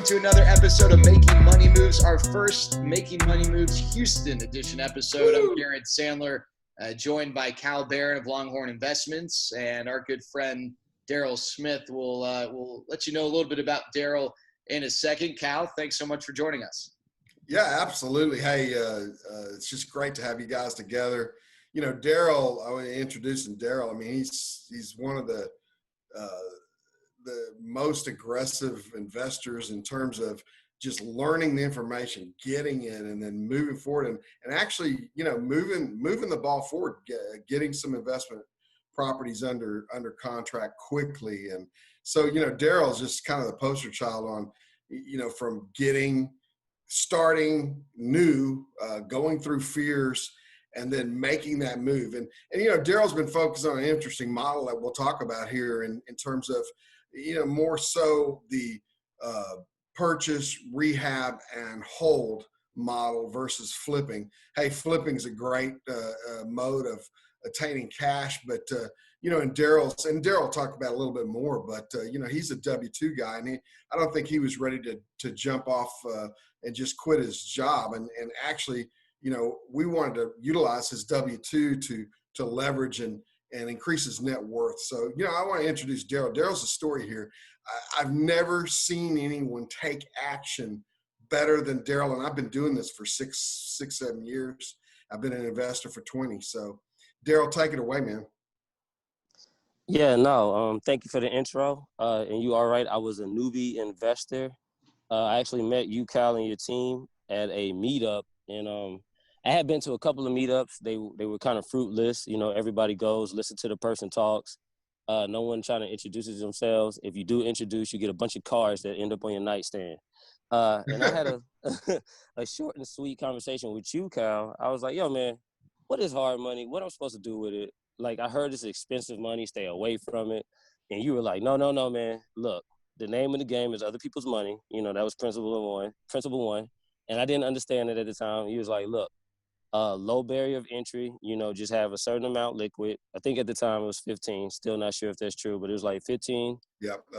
to another episode of Making Money Moves, our first Making Money Moves Houston edition episode. I'm Jared Sandler, joined by Beran of Longhorn Investments, and our good friend Darryl Smith. We'll let you know a little bit about Darryl in a second. Cal, thanks so much for joining us. Yeah, absolutely. Hey, it's just great to have you guys together. You know, Darryl, I want to introduce him. Darryl, I mean, he's one of the most aggressive investors in terms of just learning the information, getting it, and then moving forward and actually, you know, moving the ball forward, getting some investment properties under contract quickly. And so, you know, Darryl is just kind of the poster child on, you know, from starting new, going through fears, and then making that move. And you know, Darryl's been focused on an interesting model that we'll talk about here in terms of, you know, more so the purchase, rehab, and hold model versus flipping. Hey, flipping is a great mode of attaining cash, but you know, and Darryl talked about it a little bit more, but you know, he's a W-2 guy, and I don't think he was ready to jump off and just quit his job. And actually, you know, we wanted to utilize his W-2 to leverage and increase his net worth. So, you know, I want to introduce Darryl. Darryl's a story here. I've never seen anyone take action better than Darryl, and I've been doing this for 7 years. I've been an investor for 20. So, Darryl, take it away, man. Yeah, no, thank you for the intro. And you are right, I was a newbie investor. I actually met you, Cal, and your team at a meetup, and I had been to a couple of meetups. They were kind of fruitless. You know, everybody goes, listen to the person talks. No one trying to introduce themselves. If you do introduce, you get a bunch of cards that end up on your nightstand. And I had a short and sweet conversation with you, Cal. I was like, yo, man, what is hard money? What am I supposed to do with it? Like, I heard it's expensive money. Stay away from it. And you were like, no, man. Look, the name of the game is other people's money. You know, that was principle one. And I didn't understand it at the time. He was like, look, low barrier of entry, you know, just have a certain amount liquid. I think at the time it was 15, still not sure if that's true, but it was like 15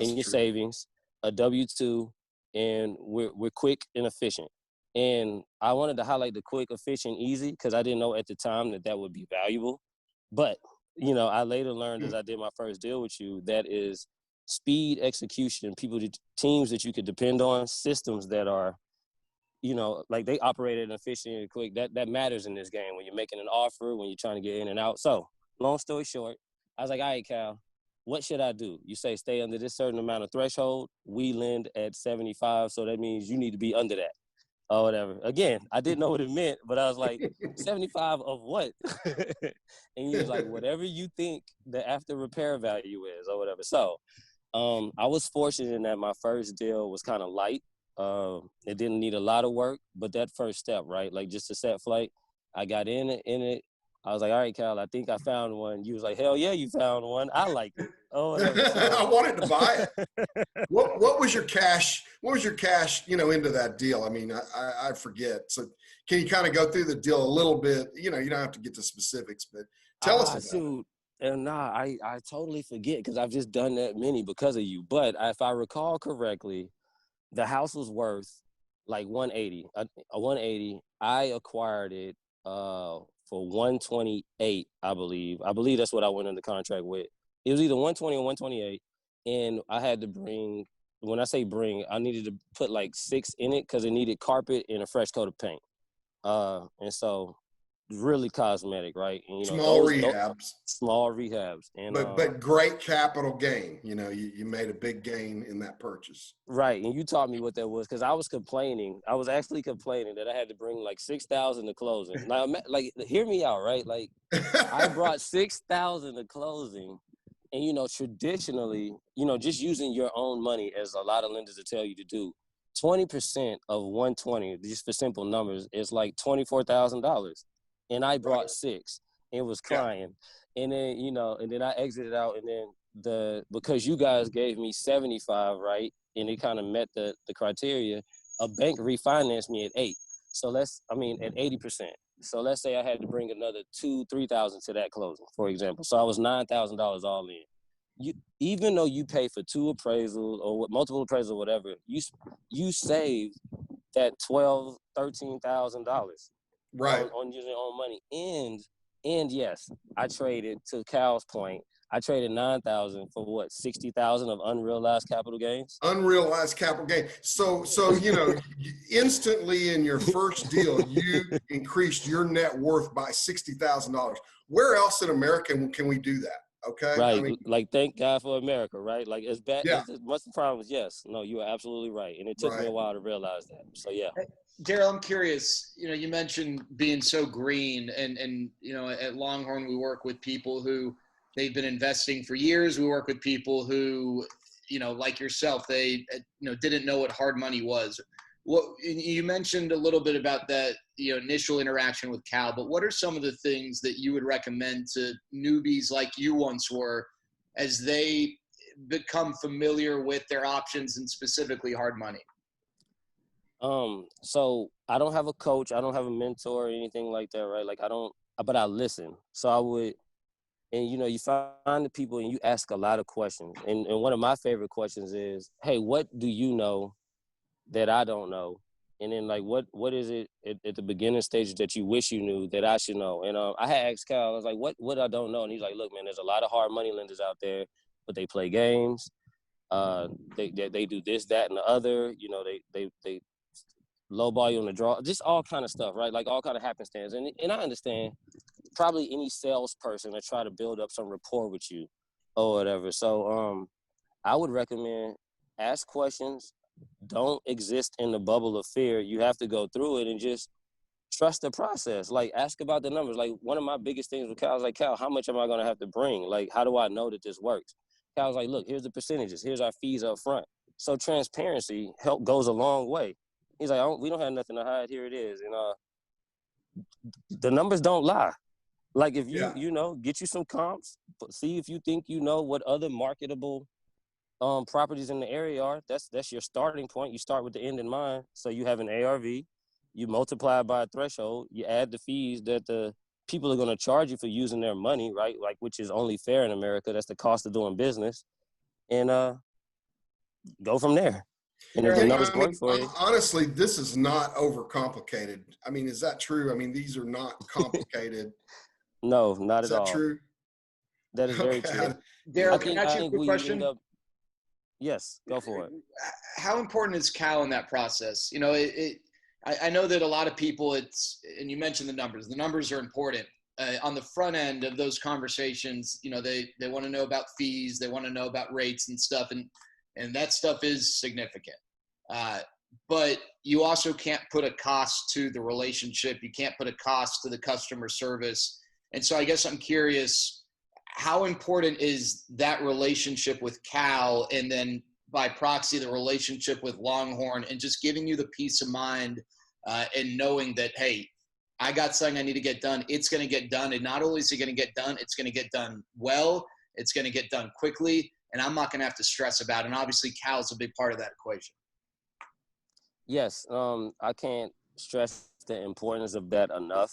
in your savings, a W-2, and we're quick and efficient. And I wanted to highlight the quick, efficient, easy, because I didn't know at the time that would be valuable. But, you know, I later learned as I did my first deal with you, that is speed, execution, teams that you could depend on, systems that are, you know, like they operated efficient and quick. That matters in this game when you're making an offer, when you're trying to get in and out. So, long story short, I was like, all right, Cal, what should I do? You say stay under this certain amount of threshold. We lend at 75, so that means you need to be under that or whatever. Again, I didn't know what it meant, but I was like, 75 of what? And he was like, whatever you think the after repair value is or whatever. So I was fortunate in that my first deal was kind of light. It didn't need a lot of work, but that first step, right? Like just a set flight, I got in it. I was like, all right, Cal, I think I found one. You was like, hell yeah, you found one. I like it. Oh, whatever. I wanted to buy it. What was your cash? What was your cash, you know, into that deal? I mean, I forget. So can you kind of go through the deal a little bit? You know, you don't have to get to specifics, but tell us about it. And I totally forget because I've just done that many because of you. But if I recall correctly, the house was worth like 180. A 180. I acquired it for 128, I believe. I believe that's what I went under contract with. It was either 120 or 128, and I had to bring. When I say bring, I needed to put like 6 in it because it needed carpet and a fresh coat of paint. And so really cosmetic, right? And, you know, small rehabs. And but great capital gain. You know, you made a big gain in that purchase. Right. And you taught me what that was because I was complaining. I was actually complaining that I had to bring like 6,000 to closing. Now, like, hear me out, right? Like, I brought 6,000 to closing. And, you know, traditionally, you know, just using your own money, as a lot of lenders will tell you to do, 20% of 120, just for simple numbers, is like $24,000. And I brought 6 and was crying. Yeah. And then, you know, and then I exited out, and then because you guys gave me 75, right? And it kind of met the criteria, a bank refinanced me at 8. So at 80%. So let's say I had to bring another $2,000-3,000 to that closing, for example. So I was $9,000 all in. even though you pay for 2 appraisals or multiple appraisals or whatever, you save that $13,000 Right. on using your own money. And yes, I traded, to Cal's point, I traded 9,000 for what, 60,000 of unrealized capital gains. Unrealized capital gain. So instantly in your first deal, you increased your net worth by $60,000. Where else in America can we do that? Okay. Right. I mean, Like, thank God for America, right? Like, as bad yeah, as much the problem is, yes, no, you are absolutely right. And it took me right. a while to realize that. So yeah. Darrell, I'm curious, you mentioned being so green and, at Longhorn, we work with people who they've been investing for years. We work with people who, like yourself, they, didn't know what hard money was. What you mentioned a little bit about that, initial interaction with Cal, but what are some of the things that you would recommend to newbies like you once were as they become familiar with their options and specifically hard money? So I don't have a coach, I don't have a mentor or anything like that, right? Like but I listen. So I would, and you find the people and you ask a lot of questions. And one of my favorite questions is, hey, what do you know that I don't know? And then like, what is it at the beginning stages that you wish you knew that I should know? And I had asked Cal, I was like, what I don't know? And he's like, look, man, there's a lot of hard money lenders out there, but they play games. They do this, that, and the other. They lowball you on the draw, just all kind of stuff, right? Like all kind of happenstance. And I understand probably any salesperson that try to build up some rapport with you or whatever. So I would recommend ask questions. Don't exist in the bubble of fear. You have to go through it and just trust the process. Like ask about the numbers. Like one of my biggest things with Cal was like, Cal, how much am I going to have to bring? Like, how do I know that this works? Cal was like, look, here's the percentages. Here's our fees up front. So transparency goes a long way. He's like, we don't have nothing to hide. Here it is. And the numbers don't lie. Like if you, get you some comps, see if you think what other marketable properties in the area are. That's your starting point. You start with the end in mind. So you have an ARV, you multiply it by a threshold, you add the fees that the people are going to charge you for using their money, right? Like, which is only fair in America. That's the cost of doing business. And go from there. And if the numbers work for you. Honestly, this is not overcomplicated. I mean, is that true? I mean, these are not complicated. No, not at all. Is that true? That is very true. Darryl, can I ask you a quick question? Yes, go for it. How important is Cal in that process? I know that a lot of people, and you mentioned the numbers. The numbers are important. On the front end of those conversations, they want to know about fees. They want to know about rates and stuff. And that stuff is significant. But you also can't put a cost to the relationship. You can't put a cost to the customer service. And so I guess I'm curious, how important is that relationship with Cal and then by proxy, the relationship with Longhorn and just giving you the peace of mind and knowing that, hey, I got something I need to get done. It's going to get done. And not only is it going to get done, it's going to get done well. It's going to get done quickly. And I'm not going to have to stress about it. And obviously, Cal's a big part of that equation. Yes, I can't stress the importance of that enough.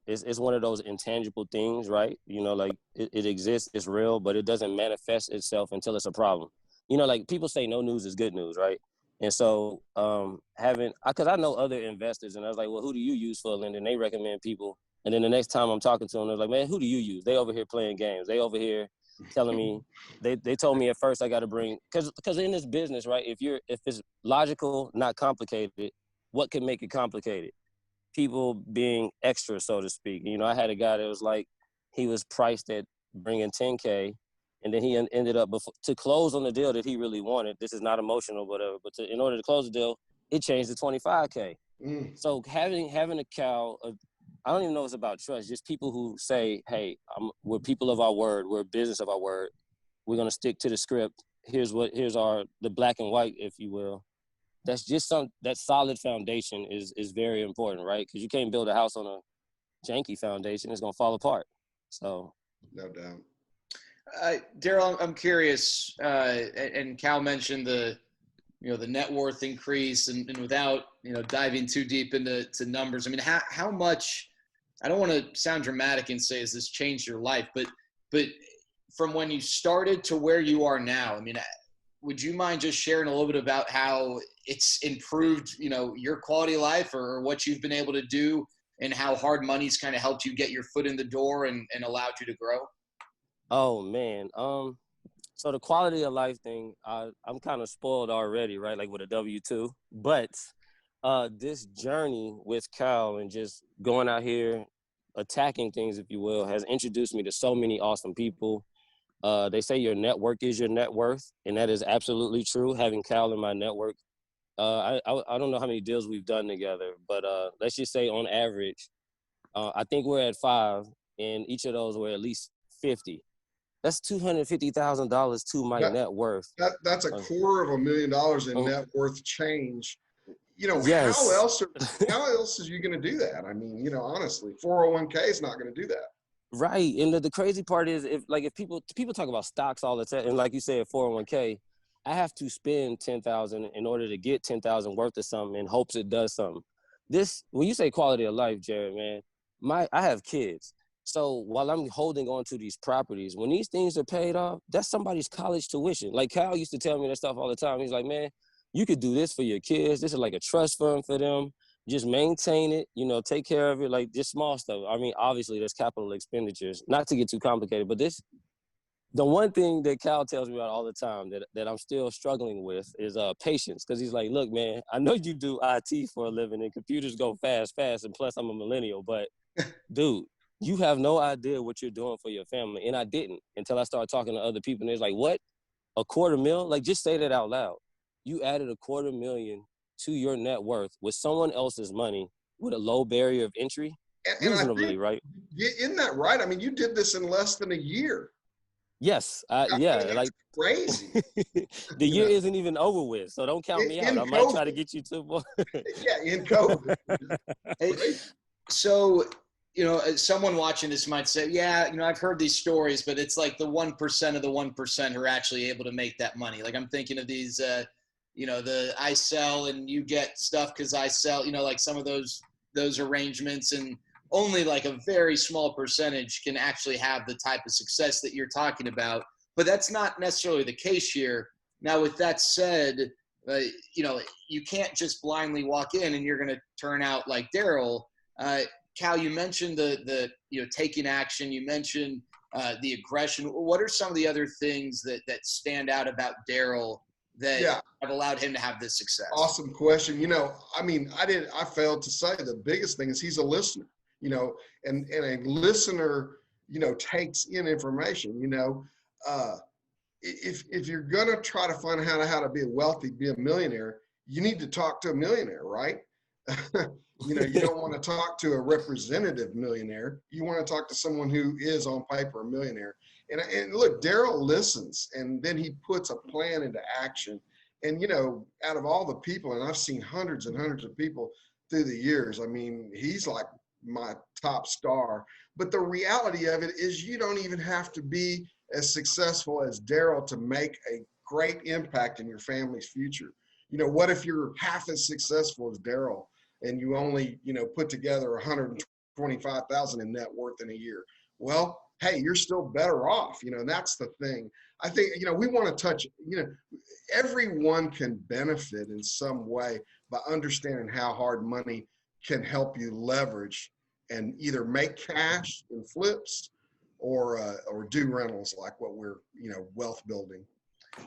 It's one of those intangible things, right? Like it exists, it's real, but it doesn't manifest itself until it's a problem. Like people say no news is good news, right? And so because I know other investors, and I was like, well, who do you use for a lender? And they recommend people. And then the next time I'm talking to them, they're like, man, who do you use? They over here playing games. They over here telling me, they told me at first I got to bring, because in this business, right, if it's logical, not complicated, what can make it complicated? People being extra, so to speak. I had a guy that was like, he was priced at bringing 10K, and then he ended up to close on the deal that he really wanted. This is not emotional, whatever, but in order to close the deal, it changed to 25K. So having a Cal, I don't even know if it's about trust, just people who say, hey, we're people of our word, we're a business of our word. We're going to stick to the script. Here's the black and white, if you will. That's just that solid foundation is very important, right? Because you can't build a house on a janky foundation. It's going to fall apart. So. No doubt. Darrell, I'm curious, and Cal mentioned the net worth increase and without, diving too deep into numbers. I mean, how much, I don't want to sound dramatic and say, has this changed your life? But from when you started to where you are now, I mean, would you mind just sharing a little bit about how it's improved, you know, your quality of life or what you've been able to do and how hard money's kind of helped you get your foot in the door and allowed you to grow? Oh man. So the quality of life thing, I'm kind of spoiled already, right? Like with a W-2. But this journey with Cal and just going out here, attacking things, if you will, has introduced me to so many awesome people. They say your network is your net worth, and that is absolutely true. Having Cal in my network, I don't know how many deals we've done together, but let's just say on average, I think we're at 5, and each of those were at least 50. That's $250,000 to my That, net worth. that's a $250,000 in net worth change. You know, Yes. how else is you going to do that? I mean, you know, honestly, 401k is not going to do that. Right. And the crazy part is if people talk about stocks all the time, and like you said, 401k, I have to spend 10,000 in order to get 10,000 worth of something in hopes it does something. This, when you say quality of life, Jared, man, I have kids. So while I'm holding on to these properties, when these things are paid off, that's somebody's college tuition. Like Cal used to tell me that stuff all the time. He's like, man, you could do this for your kids. This is like a trust fund for them. Just maintain it, you know, take care of it, like just small stuff. I mean, obviously there's capital expenditures, not to get too complicated, but the one thing that Cal tells me about all the time that I'm still struggling with is patience. Cause he's like, look, man, I know you do IT for a living and computers go fast. And plus I'm a millennial, but dude, you have no idea what you're doing for your family. And I didn't until I started talking to other people. And they're like, what? $250,000? Like, just say that out loud. You added $250,000 to your net worth with someone else's money with a low barrier of entry, reasonably, I think, right? Isn't that right? I mean, you did this in less than a year. Yes, I mean, like crazy. the year isn't even over with, so don't count me out. I might try to get you to more. Yeah, in COVID. Hey, so, you know, someone watching this might say, yeah, you know, I've heard these stories, but it's like the 1% of the 1% who are actually able to make that money. Like I'm thinking of these, you know, the I sell and you get stuff because I sell, you know, like some of those arrangements, and only like a very small percentage can actually have the type of success that you're talking about. But that's not necessarily the case here. Now, with that said, you know, you can't just blindly walk in and you're going to turn out like Darryl. Cal, you mentioned the you know, taking action. You mentioned the aggression. What are some of the other things that stand out about Darryl that have allowed him to have this success? Awesome question. You know, I mean, I failed to say the biggest thing is he's a listener, you know, and a listener, you know, takes in information, you know. If you're going to try to find out how to be a millionaire, you need to talk to a millionaire, right? You know, you don't want to talk to a representative millionaire. You want to talk to someone who is on paper a millionaire. And look, Darryl listens, and then he puts a plan into action. And, you know, out of all the people, and I've seen hundreds and hundreds of people through the years, I mean, he's like my top star. But the reality of it is you don't even have to be as successful as Darryl to make a great impact in your family's future. You know, what if you're half as successful as Darryl and you only, you know, put together 125,000 in net worth in a year? Well, hey, you're still better off, you know, and that's the thing. I think, you know, we want to touch, you know, everyone can benefit in some way by understanding how hard money can help you leverage and either make cash in flips or do rentals like what we're, you know, wealth building.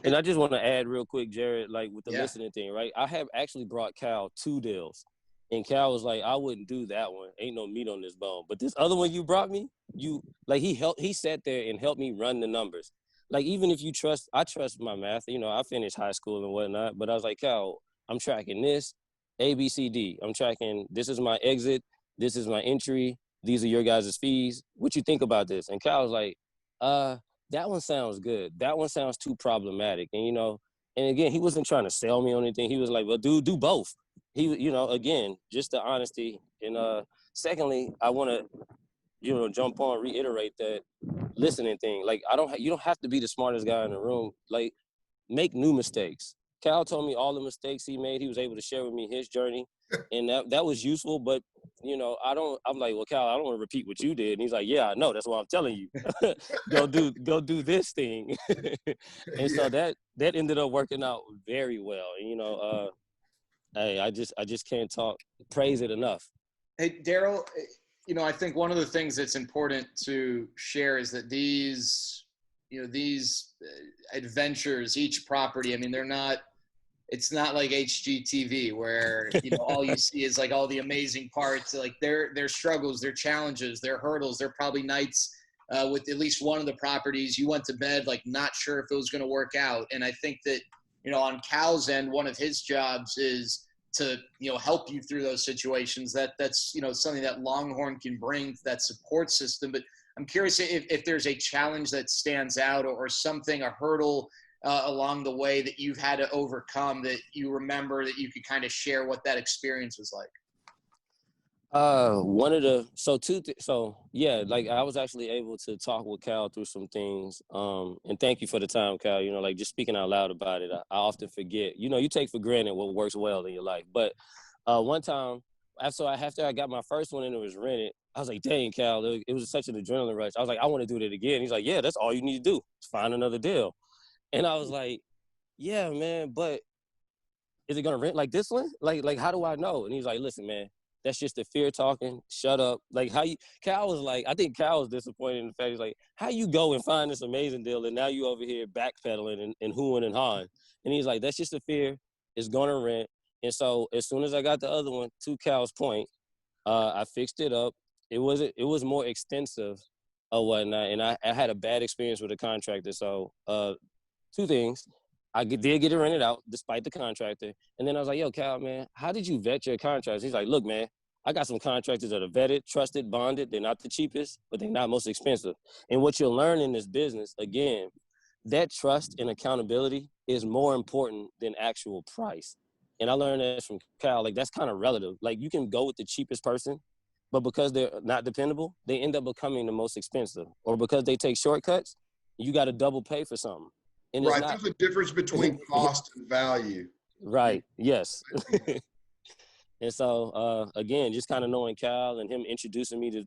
And I just want to add real quick, Jared, like with the listening thing, right? I have actually brought Cal 2 deals. And Cal was like, I wouldn't do that one. Ain't no meat on this bone. But this other one you brought me, he sat there and helped me run the numbers. Like, even if I trust my math. You know, I finished high school and whatnot. But I was like, Cal, I'm tracking this, A, B, C, D. I'm tracking, this is my exit. This is my entry. These are your guys' fees. What you think about this? And Cal was like, that one sounds good. That one sounds too problematic. And, you know, and again, he wasn't trying to sell me on anything. He was like, well, do both. He, you know, again, just the honesty. And secondly, I want to, you know, jump on, reiterate that listening thing. Like, you don't have to be the smartest guy in the room. Like, make new mistakes. Cal told me all the mistakes he made. He was able to share with me his journey, and that was useful. But I'm like, well, Cal, I don't want to repeat what you did. And he's like, yeah, I know. That's why I'm telling you. go do this thing. And so that ended up working out very well. And, hey, I just can't praise it enough. Hey, Darrell, I think one of the things that's important to share is that these adventures, each property, I mean, it's not like HGTV where, all you see is like all the amazing parts, like their struggles, their challenges, their hurdles. There are probably nights with at least one of the properties you went to bed, like not sure if it was going to work out. And I think that, on Cal's end, one of his jobs is to, help you through those situations. That's something that Longhorn can bring to that support system. But I'm curious if there's a challenge that stands out or something, a hurdle along the way that you've had to overcome that you remember that you could kind of share what that experience was like. Like I was actually able to talk with Cal through some things. And thank you for the time, Cal. Like just speaking out loud about it, I often forget. You take for granted what works well in your life. But one time, after I got my first one and it was rented, I was like, dang, Cal, it was such an adrenaline rush. I was like, I want to do that again. He's like, yeah, that's all you need to do. Find another deal. And I was like, yeah, man, but is it gonna rent like this one? Like how do I know? And he's like, listen, man, that's just the fear talking. Shut up. Like Cal was like, I think Cal was disappointed in the fact he's like, how you go and find this amazing deal and now you over here backpedaling and hooing and hawing. And he's like, that's just the fear. It's gonna rent. And so as soon as I got the other one, to Cal's point, I fixed it up. It was more extensive or whatnot, and I had a bad experience with a contractor. So two things. I did get it rented out despite the contractor. And then I was like, yo, Cal, man, how did you vet your contractors? He's like, look, man, I got some contractors that are vetted, trusted, bonded. They're not the cheapest, but they're not most expensive. And what you'll learn in this business, again, that trust and accountability is more important than actual price. And I learned that from Cal. Like, that's kind of relative. Like, you can go with the cheapest person, but because they're not dependable, they end up becoming the most expensive. Or because they take shortcuts, you got to double pay for something. And right. There's a difference between cost and value. Right. Yes. And so, again, just kind of knowing Cal and him introducing me to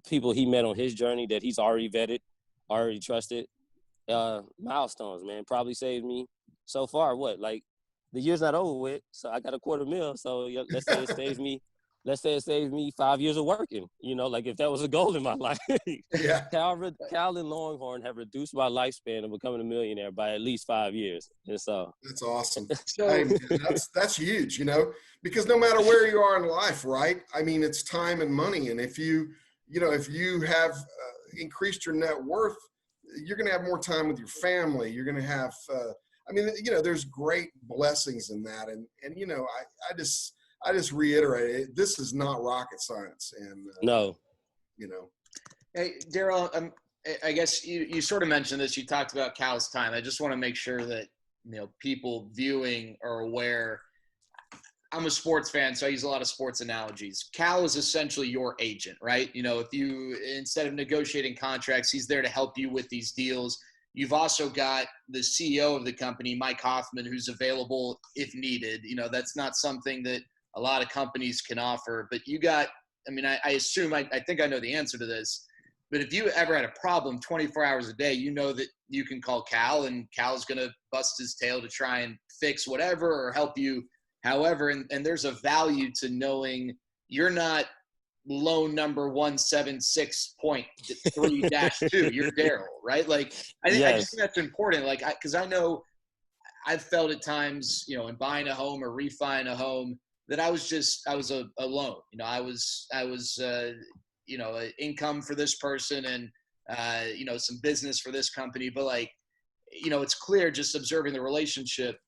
people he met on his journey that he's already vetted, already trusted, milestones, man, probably saved me so far. Like the year's not over with, so I got $250,000. So let's say it saves me 5 years of working, like if that was a goal in my life. Yeah. Cal and Longhorn have reduced my lifespan of becoming a millionaire by at least 5 years. And so that's awesome. Hey, man, that's huge, because no matter where you are in life, right? I mean, it's time and money. And if you have increased your net worth, you're going to have more time with your family. You're going to have, there's great blessings in that. And I just reiterate it. This is not rocket science. And no, Hey, Darrell, I guess you sort of mentioned this. You talked about Cal's time. I just want to make sure that people viewing are aware. I'm a sports fan, so I use a lot of sports analogies. Cal is essentially your agent, right? If you, instead of negotiating contracts, he's there to help you with these deals. You've also got the CEO of the company, Mike Hoffman, who's available if needed. That's not something that a lot of companies can offer, but you got, I assume, I think I know the answer to this, but if you ever had a problem 24 hours a day, that you can call Cal and Cal's going to bust his tail to try and fix whatever or help you however. And there's a value to knowing you're not loan number 176.3-2. You're Darrell, right? Like, I just think that's important. Like, because I know I've felt at times, in buying a home or refining a home, that I was a loan. I was income for this person and some business for this company. But it's clear just observing the relationship.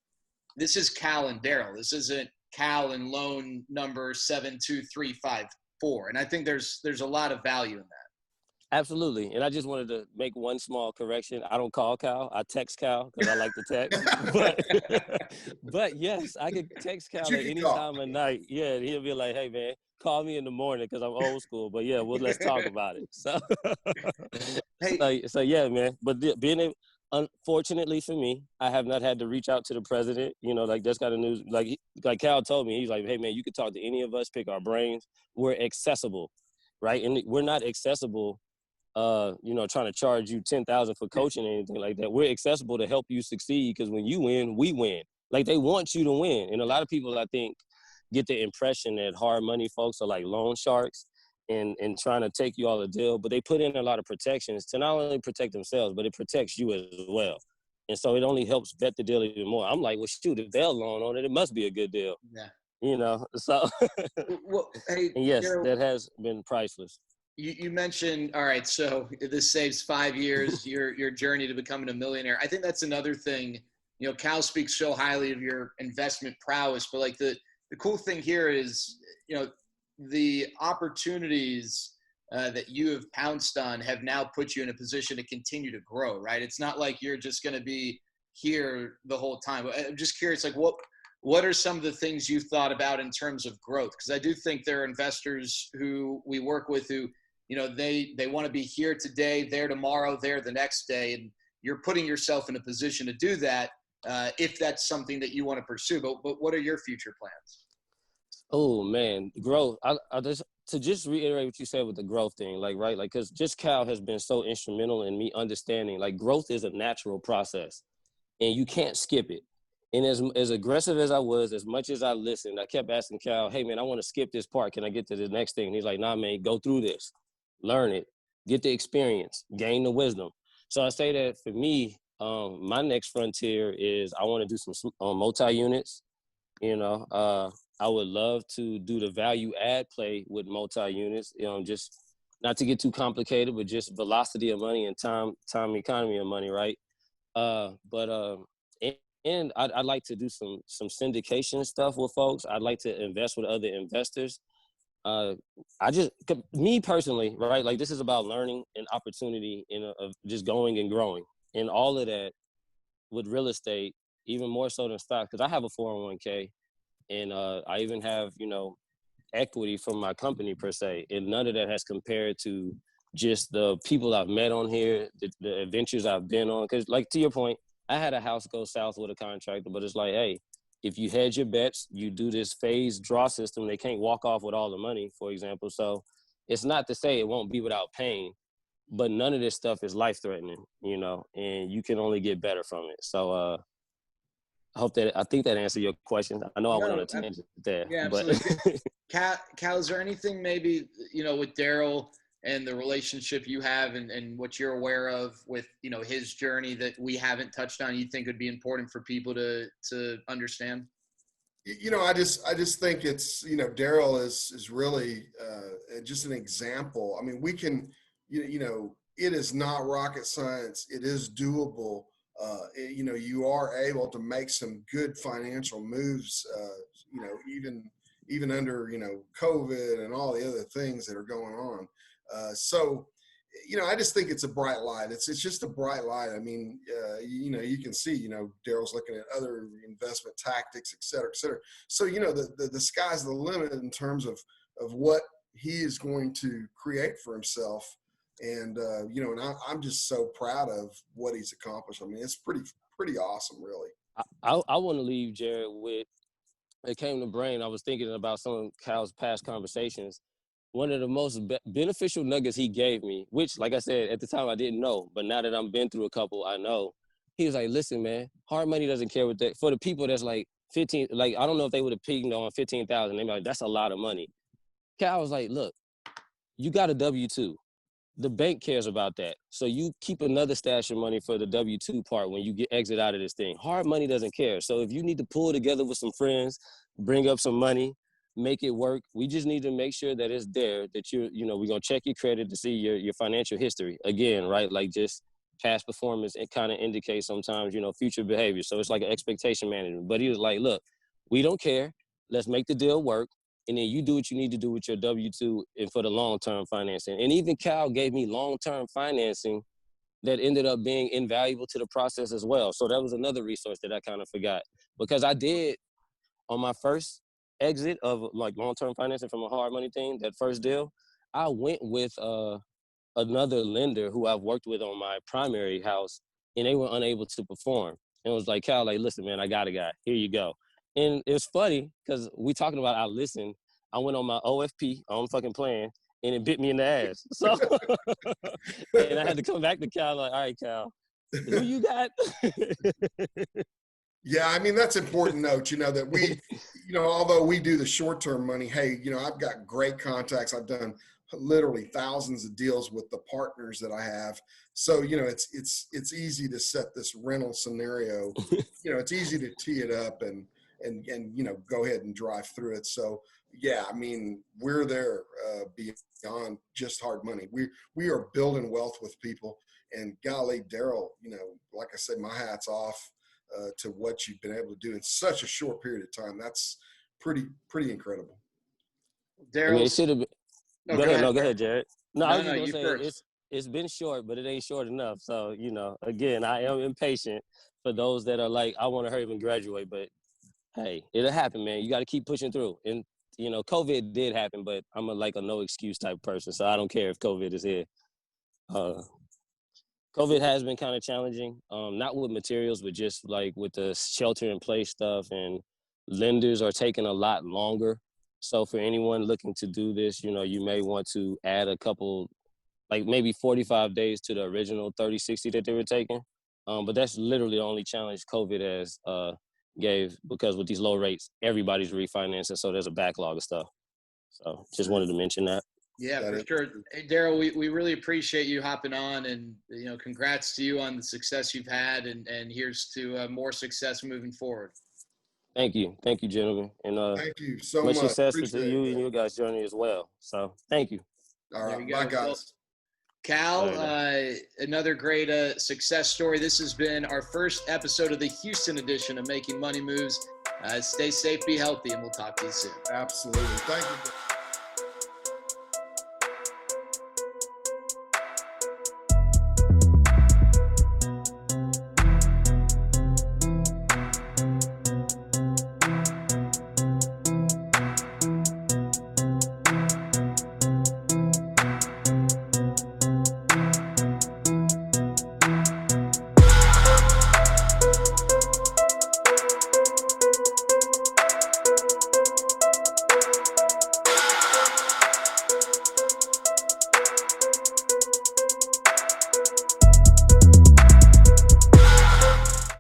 This is Cal and Darrell. This isn't Cal and loan number 72354. And I think there's a lot of value in that. Absolutely. And I just wanted to make one small correction. I don't call Cal. I text Cal because I like to text. But yes, I can text Cal at any time of night. Yeah, he'll be like, hey, man, call me in the morning because I'm old school. But yeah, let's talk about it. So, so yeah, man. But being able, unfortunately for me, I have not had to reach out to the president. Like that's kind of news. Like Cal told me, he's like, hey man, you could talk to any of us, pick our brains. We're accessible, right? And we're not accessible, trying to charge you $10,000 for coaching or anything like that. We're accessible to help you succeed because when you win, we win. Like they want you to win. And a lot of people, I think, get the impression that hard money folks are like loan sharks and trying to take you all a deal, but they put in a lot of protections to not only protect themselves, but it protects you as well. And so it only helps vet the deal even more. I'm like, well, shoot, if they're loan on it, it must be a good deal. Yeah. So Well, hey, and yes, Darryl, that has been priceless. you mentioned, all right, so this saves 5 years, your journey to becoming a millionaire. I think that's another thing. Cal speaks so highly of your investment prowess, but like the cool thing here is, the opportunities that you have pounced on have now put you in a position to continue to grow, right? It's not like you're just going to be here the whole time. I'm just curious, like what are some of the things you've thought about in terms of growth? Because I do think there are investors who we work with who, they want to be here today, there tomorrow, there the next day. And you're putting yourself in a position to do that if that's something that you want to pursue. But what are your future plans? Oh man, growth. I just reiterate what you said with the growth thing, like, right? Like, cause just Cal has been so instrumental in me understanding like growth is a natural process and you can't skip it. And as aggressive as I was, as much as I listened, I kept asking Cal, hey man, I want to skip this part. Can I get to the next thing? And he's like, nah, man, go through this, learn it, get the experience, gain the wisdom. So I say that for me, my next frontier is I want to do some multi-units, I would love to do the value add play with multi-units, just not to get too complicated, but just velocity of money and time economy of money, right? And I'd like to do some syndication stuff with folks. I'd like to invest with other investors. Me personally, right? Like this is about learning and opportunity of just going and growing, and all of that with real estate, even more so than stock, because I have a 401k. And I even have, equity from my company per se. And none of that has compared to just the people I've met on here, the adventures I've been on. Because like to your point, I had a house go south with a contractor, but it's like, hey, if you hedge your bets, you do this phased draw system, they can't walk off with all the money, for example. So it's not to say it won't be without pain, but none of this stuff is life-threatening, and you can only get better from it. So I think that answered your question. I know I went on a tangent there. Yeah, but absolutely. Cal, is there anything maybe, with Darryl and the relationship you have and what you're aware of with, his journey that we haven't touched on, you think would be important for people to understand? I just think it's, Darryl is really just an example. I mean, we can, it is not rocket science. It is doable. You are able to make some good financial moves, even under, COVID and all the other things that are going on. So, I just think it's a bright light. It's just a bright light. I mean, you can see, Darryl's looking at other investment tactics, et cetera, et cetera. So, the sky's the limit in terms of what he is going to create for himself. And, and I'm just so proud of what he's accomplished. I mean, it's pretty awesome, really. I want to leave Jared with, it came to brain. I was thinking about some of Cal's past conversations. One of the most beneficial nuggets he gave me, which, like I said, at the time I didn't know, but now that I've been through a couple, I know. He was like, listen, man, hard money doesn't care what that, for the people that's like 15, like, I don't know if they would have pinged on 15,000. They'd be like, that's a lot of money. Cal was like, look, you got a W-2. The bank cares about that. So you keep another stash of money for the W-2 part when you exit out of this thing. Hard money doesn't care. So if you need to pull together with some friends, bring up some money, make it work. We just need to make sure that it's there, that we're going to check your credit to see your financial history. Again, right? Like just past performance, it kind of indicates sometimes, future behavior. So it's like an expectation management. But he was like, look, we don't care. Let's make the deal work. And then you do what you need to do with your W-2 and for the long-term financing. And even Cal gave me long-term financing that ended up being invaluable to the process as well. So that was another resource that I kind of forgot. Because I did, on my first exit of like long-term financing from a hard money thing, that first deal, I went with another lender who I've worked with on my primary house. and they were unable to perform. And it was like, Cal, like, listen, man, I got a guy. Here you go. And it was funny because we talking about I listened. I went on my OFP, on fucking plan, and it bit me in the ass. So, and I had to come back to Cal, like, all right, Cal, who you got? Yeah, I mean, that's important note, that we, although we do the short-term money, hey, I've got great contacts. I've done literally thousands of deals with the partners that I have. So, it's easy to set this rental scenario. It's easy to tee it up and go ahead and drive through it. So, yeah, I mean, we're there beyond just hard money. We are building wealth with people. And golly, Darrell, like I said, my hat's off to what you've been able to do in such a short period of time. That's pretty incredible. Darryl, I mean, it should have been. no, Go ahead. No, go ahead, Jared. No, I was just you gonna say first. it's been short, but it ain't short enough. So, again, I am impatient for those that are like, I want to hurry up and graduate, but hey, it'll happen, man. You got to keep pushing through. And COVID did happen, but I'm a no excuse type person, so I don't care if COVID is here. COVID has been kind of challenging, not with materials, but just like with the shelter in place stuff, and lenders are taking a lot longer. So for anyone looking to do this, you may want to add a couple, like maybe 45 days to the original 30, 60 that they were taking. But that's literally the only challenge COVID has gave, because with these low rates, everybody's refinancing. So there's a backlog of stuff. So just wanted to mention that. Yeah, for sure. Hey, Darryl, we really appreciate you hopping on, and congrats to you on the success you've had, and here's to more success moving forward. Thank you, gentlemen, and thank you so much much. success to you and your guys' journey as well. So thank you. All right, bye guys. Well, Cal, another great success story. This has been our first episode of the Houston edition of Making Money Moves. Stay safe, be healthy, and we'll talk to you soon. Absolutely. Thank you.